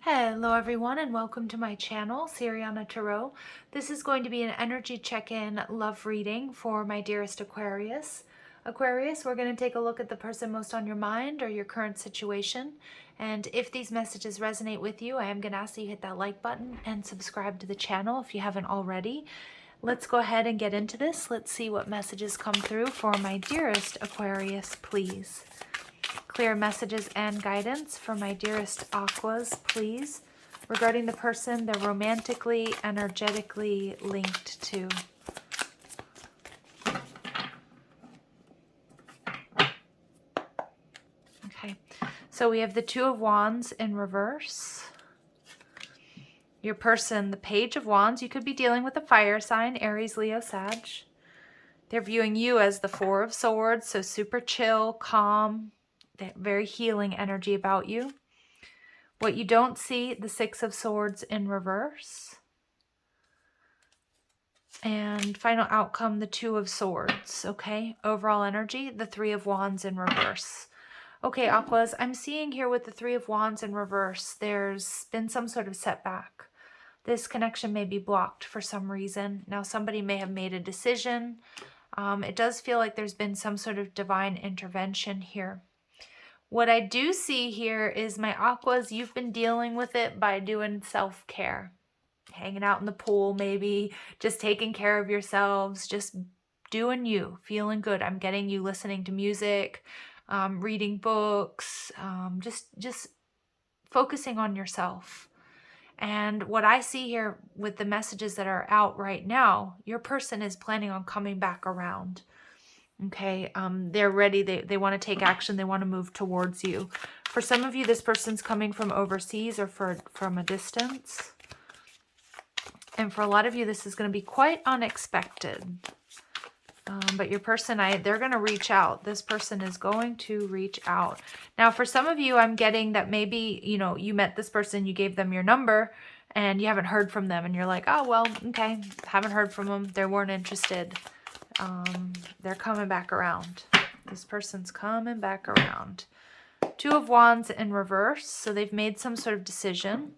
Hello everyone and welcome to my channel, Siriana Tarot. This is going to be an energy check-in love reading for my dearest Aquarius. Aquarius, we're going to take a look at the person most on your mind or your current situation. And if these messages resonate with you, I am going to ask that you hit that like button and subscribe to the channel if you haven't already. Let's go ahead and get into this. Let's see what messages come through for my dearest Aquarius, please. Clear messages and guidance for my dearest Aquas, please, regarding the person they're romantically, energetically linked to. Okay, so we have the Two of Wands in reverse. Your person, the Page of Wands. You could be dealing with a fire sign, Aries, Leo, Sag. They're viewing you as the Four of Swords, so super chill, calm, very healing energy about you. What you don't see, the Six of Swords in reverse. And final outcome, the Two of Swords, okay? Overall energy, the Three of Wands in reverse. Okay, Aquas, I'm seeing here with the Three of Wands in reverse, there's been some sort of setback. This connection may be blocked for some reason. Now, somebody may have made a decision. It does feel like there's been some sort of divine intervention here. What I do see here is my Aquas, you've been dealing with it by doing self-care. Hanging out in the pool maybe, just taking care of yourselves, just doing you, feeling good. I'm getting you listening to music, reading books, just focusing on yourself. And what I see here with the messages that are out right now, your person is planning on coming back around. Okay, they're ready. They want to take action. They want to move towards you. For some of you, this person's coming from overseas or from a distance. And for a lot of you, this is going to be quite unexpected. But your person, they're going to reach out. This person is going to reach out. Now, for some of you, I'm getting that maybe, you met this person, you gave them your number, and you haven't heard from them. And you're like, oh, well, okay, haven't heard from them. They weren't interested. They're coming back around. This person's coming back around. Two of Wands in reverse. So they've made some sort of decision.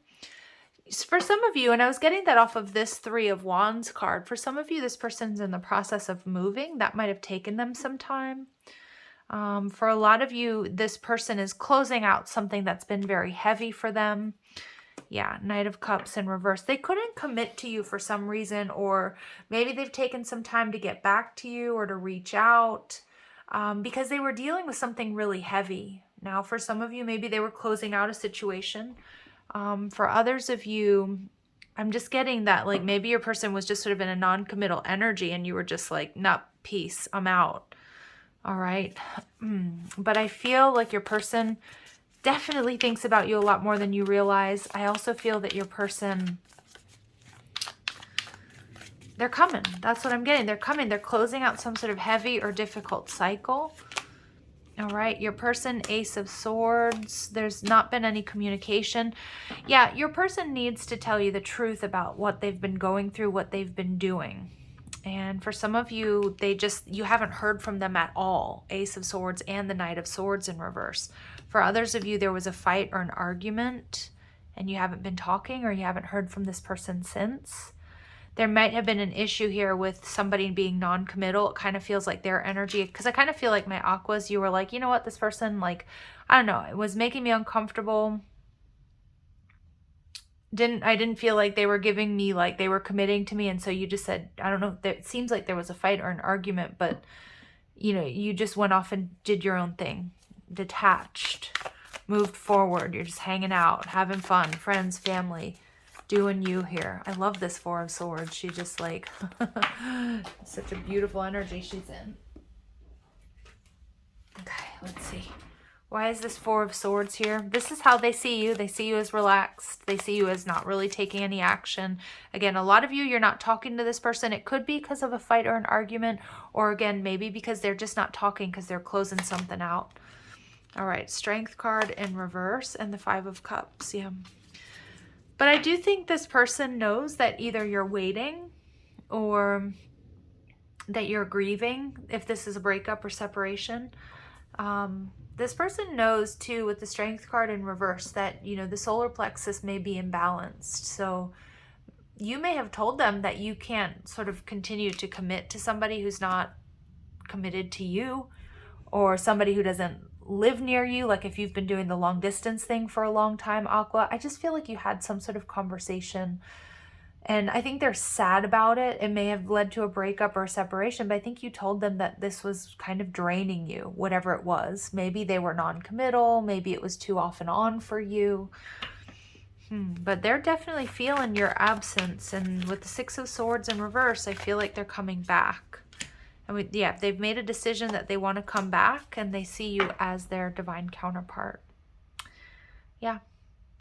For some of you, and I was getting that off of this Three of Wands card, for some of you, this person's in the process of moving. That might have taken them some time. For a lot of you, this person is closing out something that's been very heavy for them. Yeah, Knight of Cups in reverse. They couldn't commit to you for some reason, or maybe they've taken some time to get back to you or to reach out because they were dealing with something really heavy. Now, for some of you, maybe they were closing out a situation. For others of you, I'm just getting that, like, maybe your person was just sort of in a non-committal energy and you were just like, nah, peace, I'm out. All right. But I feel like your person definitely thinks about you a lot more than you realize. I also feel that your person, they're coming. That's what I'm getting. They're coming. They're closing out some sort of heavy or difficult cycle. All right. Your person, Ace of Swords. There's not been any communication. Yeah, your person needs to tell you the truth about what they've been going through, what they've been doing. And for some of you, you haven't heard from them at all. Ace of Swords and the Knight of Swords in reverse. For others of you, there was a fight or an argument and you haven't been talking or you haven't heard from this person since. There might have been an issue here with somebody being non-committal. It kind of feels like their energy, because I kind of feel like my Aquas, you were like, you know what, this person, like, I don't know, it was making me uncomfortable. I didn't feel like they were giving me, like, they were committing to me. And so you just said, I don't know, it seems like there was a fight or an argument, but, you just went off and did your own thing. Detached, moved forward. You're just hanging out, having fun, friends, family, doing you here. I love this Four of Swords. She just, like, such a beautiful energy she's in. Okay, let's see. Why is this Four of Swords here? This is how they see you. They see you as relaxed. They see you as not really taking any action. Again, a lot of you, you're not talking to this person. It could be because of a fight or an argument, or again, maybe because they're just not talking because they're closing something out. All right, Strength card in reverse and the Five of Cups. Yeah. But I do think this person knows that either you're waiting or that you're grieving, if this is a breakup or separation. This person knows too, with the Strength card in reverse, that, you know, the solar plexus may be imbalanced. So you may have told them that you can't sort of continue to commit to somebody who's not committed to you, or somebody who doesn't live near you. Like if you've been doing the long distance thing for a long time, Aqua, I just feel like you had some sort of conversation, and I think they're sad about it. It may have led to a breakup or a separation, but I think you told them that this was kind of draining you, whatever it was. Maybe they were non-committal, maybe it was too off and on for you. But they're definitely feeling your absence, and with the Six of Swords in reverse, I feel like they're coming back. And yeah, they've made a decision that they want to come back, and they see you as their divine counterpart. Yeah.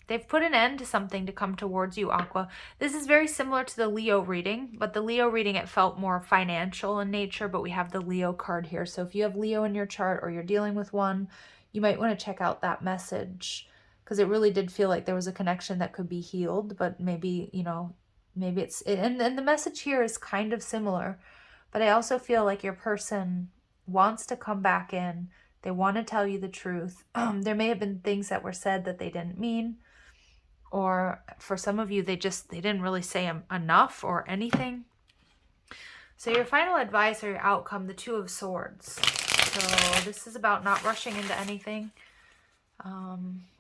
They've put an end to something to come towards you, Aqua. This is very similar to the Leo reading, but the Leo reading, it felt more financial in nature, but we have the Leo card here. So if you have Leo in your chart or you're dealing with one, you might want to check out that message, because it really did feel like there was a connection that could be healed, but maybe, you know, maybe it's, and the message here is kind of similar, but I also feel like your person wants to come back in. They want to tell you the truth. There may have been things that were said that they didn't mean. Or for some of you, they didn't really say enough or anything. So your final advice or your outcome, the Two of Swords. So this is about not rushing into anything.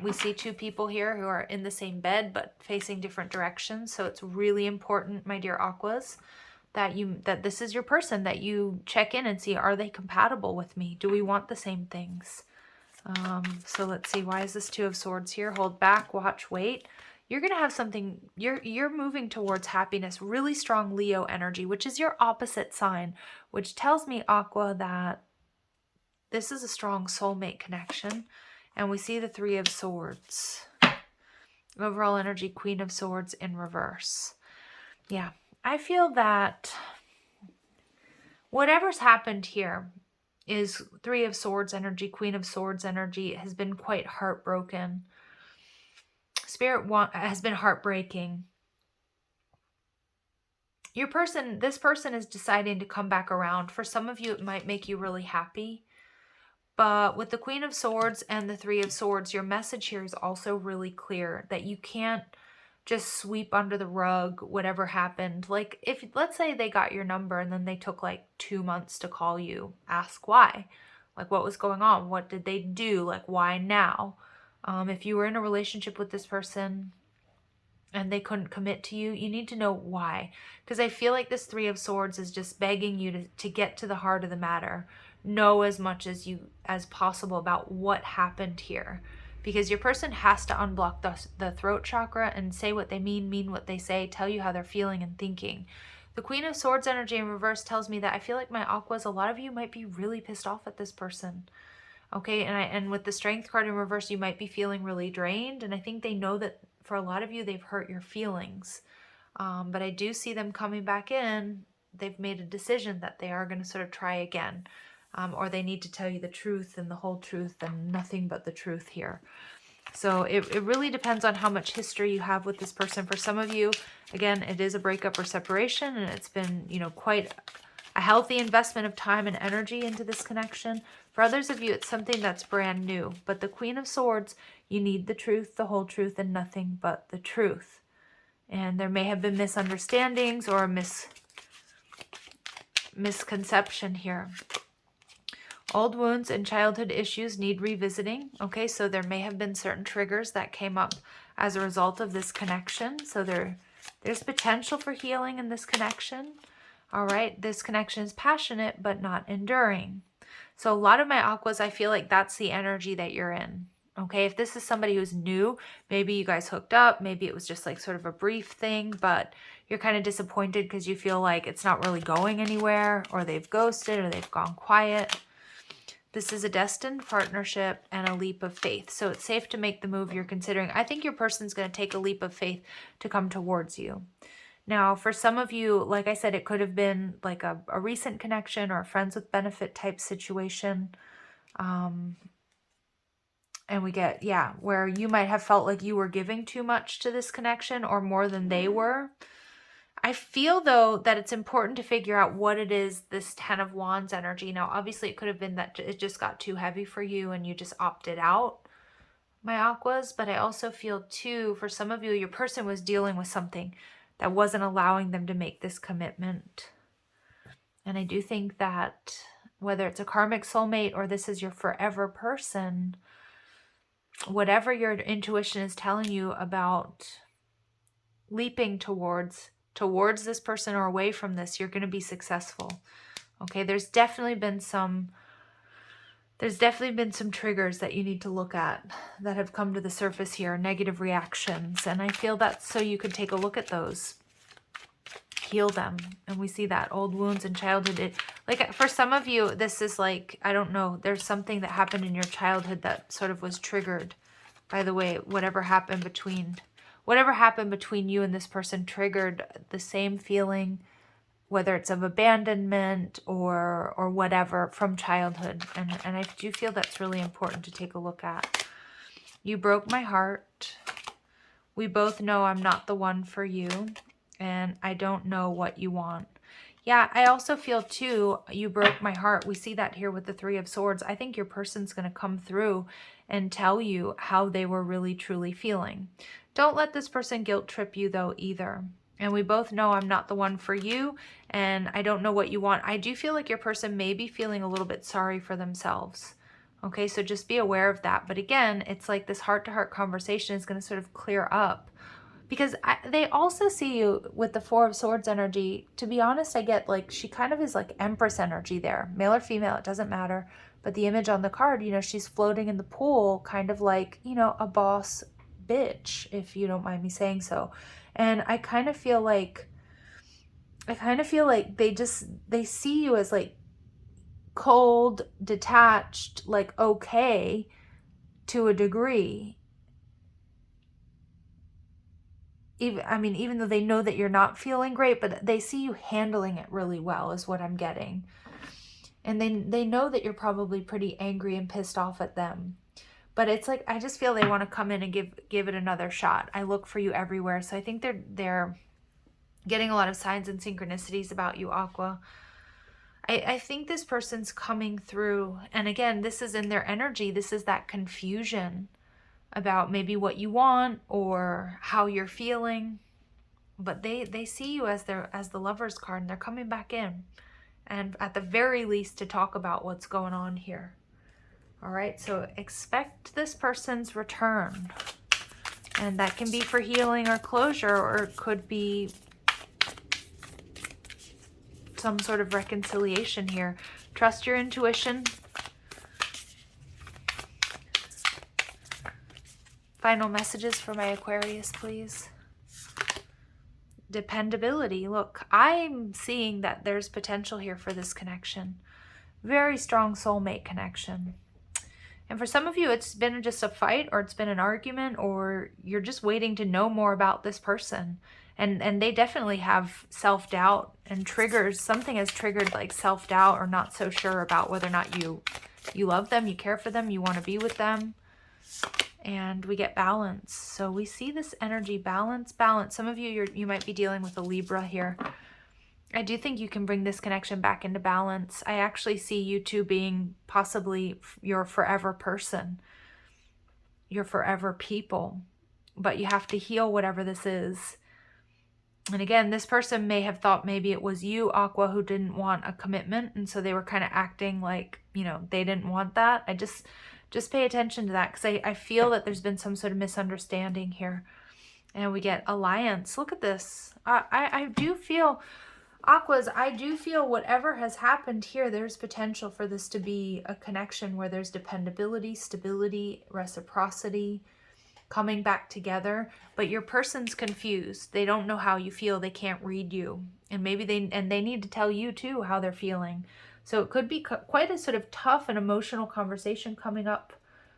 We see two people here who are in the same bed but facing different directions. So it's really important, my dear Aquas, that this is your person, that you check in and see, are they compatible with me? Do we want the same things? So let's see, why is this Two of Swords here? Hold back, watch, wait. You're going to have something, you're moving towards happiness, really strong Leo energy, which is your opposite sign, which tells me, Aqua, that this is a strong soulmate connection. And we see the Three of Swords. Overall energy, Queen of Swords in reverse. Yeah, I feel that whatever's happened here is Three of Swords energy, Queen of Swords energy, has been quite heartbroken. Spirit has been heartbreaking. This person is deciding to come back around. For some of you, it might make you really happy. But with the Queen of Swords and the Three of Swords, your message here is also really clear, that you can't just sweep under the rug whatever happened. Like, if, let's say they got your number and then they took like 2 months to call you, ask why. Like, what was going on? What did they do? Like, why now? If you were in a relationship with this person and they couldn't commit to you, you need to know why. Because I feel like this Three of Swords is just begging you to get to the heart of the matter. Know as much as possible about what happened here. Because your person has to unblock the throat chakra and say what they mean what they say, tell you how they're feeling and thinking. The Queen of Swords energy in reverse tells me that I feel like, my Aquas, a lot of you might be really pissed off at this person. Okay, and with the Strength card in reverse, you might be feeling really drained. And I think they know that for a lot of you, they've hurt your feelings. But I do see them coming back in. They've made a decision that they are going to sort of try again. Or they need to tell you the truth and the whole truth and nothing but the truth here. So it really depends on how much history you have with this person. For some of you, again, it is a breakup or separation, and it's been, you know, quite a healthy investment of time and energy into this connection. For others of you, it's something that's brand new. But the Queen of Swords, you need the truth, the whole truth, and nothing but the truth. And there may have been misunderstandings or a misconception here. Old wounds and childhood issues need revisiting. Okay, so there may have been certain triggers that came up as a result of this connection. So there's potential for healing in this connection. All right, this connection is passionate but not enduring. So a lot of my Aquas, I feel like that's the energy that you're in. Okay, if this is somebody who's new, maybe you guys hooked up, maybe it was just like sort of a brief thing, but you're kind of disappointed because you feel like it's not really going anywhere, or they've ghosted, or they've gone quiet. This is a destined partnership and a leap of faith. So it's safe to make the move you're considering. I think your person's going to take a leap of faith to come towards you. Now, for some of you, like I said, it could have been like a recent connection or a friends with benefit type situation. And we get, yeah, where you might have felt like you were giving too much to this connection or more than they were. I feel, though, that it's important to figure out what it is, this 10 of Wands energy. Now, obviously, it could have been that it just got too heavy for you and you just opted out, my Aquas. But I also feel, too, for some of you, your person was dealing with something that wasn't allowing them to make this commitment. And I do think that whether it's a karmic soulmate or this is your forever person, whatever your intuition is telling you about leaping towards this person or away from this, you're going to be successful. Okay, there's definitely been some triggers that you need to look at that have come to the surface here, negative reactions, and I feel that so you can take a look at those, heal them. And we see that old wounds in childhood. Like for some of you, this is like, I don't know, there's something that happened in your childhood that sort of was triggered by the way, whatever happened between you and this person triggered the same feeling, whether it's of abandonment or whatever from childhood. And I do feel that's really important to take a look at. You broke my heart. We both know I'm not the one for you, and I don't know what you want. Yeah, I also feel, too, you broke my heart. We see that here with the Three of Swords. I think your person's going to come through and tell you how they were really, truly feeling. Don't let this person guilt trip you, though, either. And we both know I'm not the one for you, and I don't know what you want. I do feel like your person may be feeling a little bit sorry for themselves. Okay, so just be aware of that. But again, it's like this heart-to-heart conversation is going to sort of clear up. Because they also see you with the Four of Swords energy. To be honest, I get like, she kind of is like Empress energy there. Male or female, it doesn't matter. But the image on the card, you know, she's floating in the pool, kind of like, you know, a boss bitch, if you don't mind me saying so. And I kind of feel like they see you as like cold, detached, like okay to a degree. Even though they know that you're not feeling great, but they see you handling it really well is what I'm getting. And they know that you're probably pretty angry and pissed off at them. But it's like, I just feel they want to come in and give it another shot. I look for you everywhere. So I think they're getting a lot of signs and synchronicities about you, Aqua. I think this person's coming through. And again, this is in their energy. This is that confusion about maybe what you want or how you're feeling. But they see you as the Lover's card, and they're coming back in. And at the very least to talk about what's going on here. All right, so expect this person's return. And that can be for healing or closure, or it could be some sort of reconciliation here. Trust your intuition. Final messages for my Aquarius, please. Dependability. Look, I'm seeing that there's potential here for this connection. Very strong soulmate connection. And for some of you, it's been just a fight, or it's been an argument, or you're just waiting to know more about this person. And they definitely have self-doubt and triggers. Something has triggered like self-doubt, or not so sure about whether or not you love them, you care for them, you want to be with them. And we get balance. So we see this energy, balance. Some of you might be dealing with a Libra here. I do think you can bring this connection back into balance. I actually see you two being possibly your forever person, your forever people. But you have to heal whatever this is. And again, this person may have thought maybe it was you, Aqua, who didn't want a commitment. And so they were kind of acting like, you know, they didn't want that. Just pay attention to that, because I feel that there's been some sort of misunderstanding here. And we get alliance. Look at this. I do feel, Aquas, I do feel whatever has happened here, there's potential for this to be a connection where there's dependability, stability, reciprocity, coming back together. But your person's confused. They don't know how you feel. They can't read you. And maybe they need to tell you too how they're feeling. So it could be quite a sort of tough and emotional conversation coming up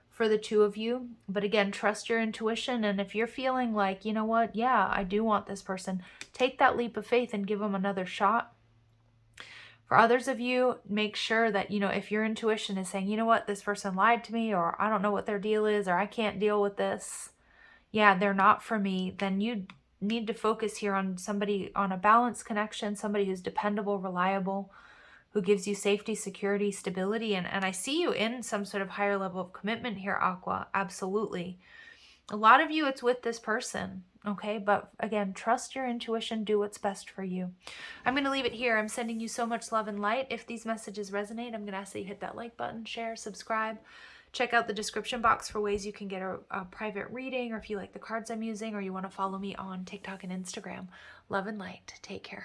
for the two of you. But again, trust your intuition. And if you're feeling like, you know what, yeah, I do want this person, take that leap of faith and give them another shot. For others of you, make sure that, you know, if your intuition is saying, you know what, this person lied to me, or I don't know what their deal is, or I can't deal with this, yeah, they're not for me, then you need to focus here on somebody, on a balanced connection, somebody who's dependable, reliable, who gives you safety, security, stability. And I see you in some sort of higher level of commitment here, Aqua. Absolutely. A lot of you, it's with this person, okay? But again, trust your intuition. Do what's best for you. I'm going to leave it here. I'm sending you so much love and light. If these messages resonate, I'm going to ask that you hit that like button, share, subscribe. Check out the description box for ways you can get a private reading, or if you like the cards I'm using, or you want to follow me on TikTok and Instagram. Love and light. Take care.